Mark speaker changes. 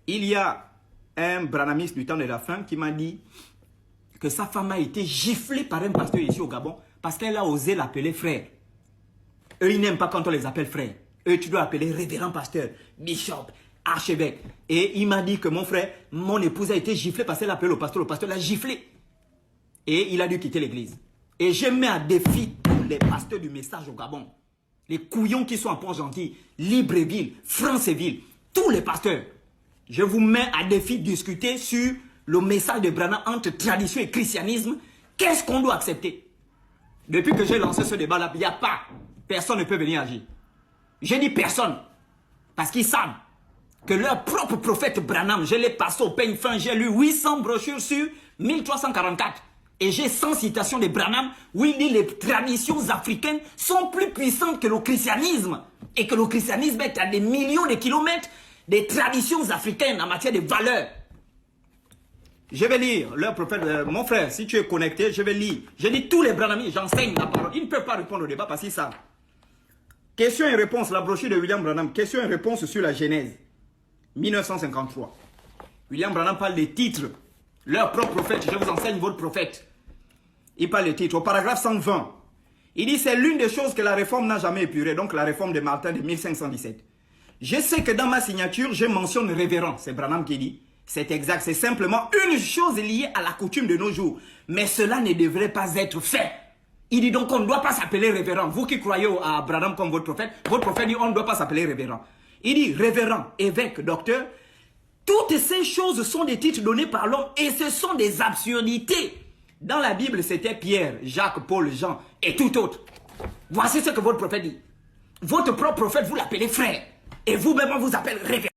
Speaker 1: Il y a un branamiste du temps de la fin qui m'a dit que sa femme a été giflée par un pasteur ici au Gabon parce qu'elle a osé l'appeler frère. Eux, ils n'aiment pas quand on les appelle frère. Eux, tu dois appeler révérend pasteur, bishop, archevêque. Et il m'a dit que mon frère, mon épouse a été giflée parce qu'elle appelé le pasteur l'a giflé. Et il a dû quitter l'église. Et je mets à défi tous les pasteurs du message au Gabon. Les couillons qui sont à Pont-Gentil, Libreville, Franceville, tous les pasteurs. Je vous mets à défi de discuter sur le message de Branham entre tradition et christianisme. Qu'est-ce qu'on doit accepter? Depuis que j'ai lancé ce débat-là, il n'y a pas. Personne ne peut venir agir. J'ai dit personne. Parce qu'ils savent que leur propre prophète Branham, je l'ai passé au peigne fin, j'ai lu 800 brochures sur 1344. Et j'ai 100 citations de Branham où il dit les traditions africaines sont plus puissantes que le christianisme. Et que le christianisme est à des millions de kilomètres des traditions africaines en matière de valeurs. Je vais lire leur prophète, mon frère, si tu es connecté, je vais lire. Je dis tous les Branhamites, j'enseigne la parole. Ils ne peuvent pas répondre au débat parce qu'ils savent. Question et réponse, la brochure de William Branham. Question et réponse sur la Genèse. 1953. William Branham parle des titres. Leur propre prophète, je vous enseigne votre prophète. Il parle des titres. Au paragraphe 120, il dit c'est l'une des choses que la réforme n'a jamais épurée. Donc la réforme de Martin de 1517. Je sais que dans ma signature, je mentionne révérend. C'est Branham qui dit. C'est exact. C'est simplement une chose liée à la coutume de nos jours. Mais cela ne devrait pas être fait. Il dit donc on ne doit pas s'appeler révérend. Vous qui croyez à Branham comme votre prophète dit on ne doit pas s'appeler révérend. Il dit révérend, évêque, docteur. Toutes ces choses sont des titres donnés par l'homme et ce sont des absurdités. Dans la Bible, c'était Pierre, Jacques, Paul, Jean et tout autre. Voici ce que votre prophète dit. Votre propre prophète, vous l'appelez frère. Et vous-même, on vous appelle révérend.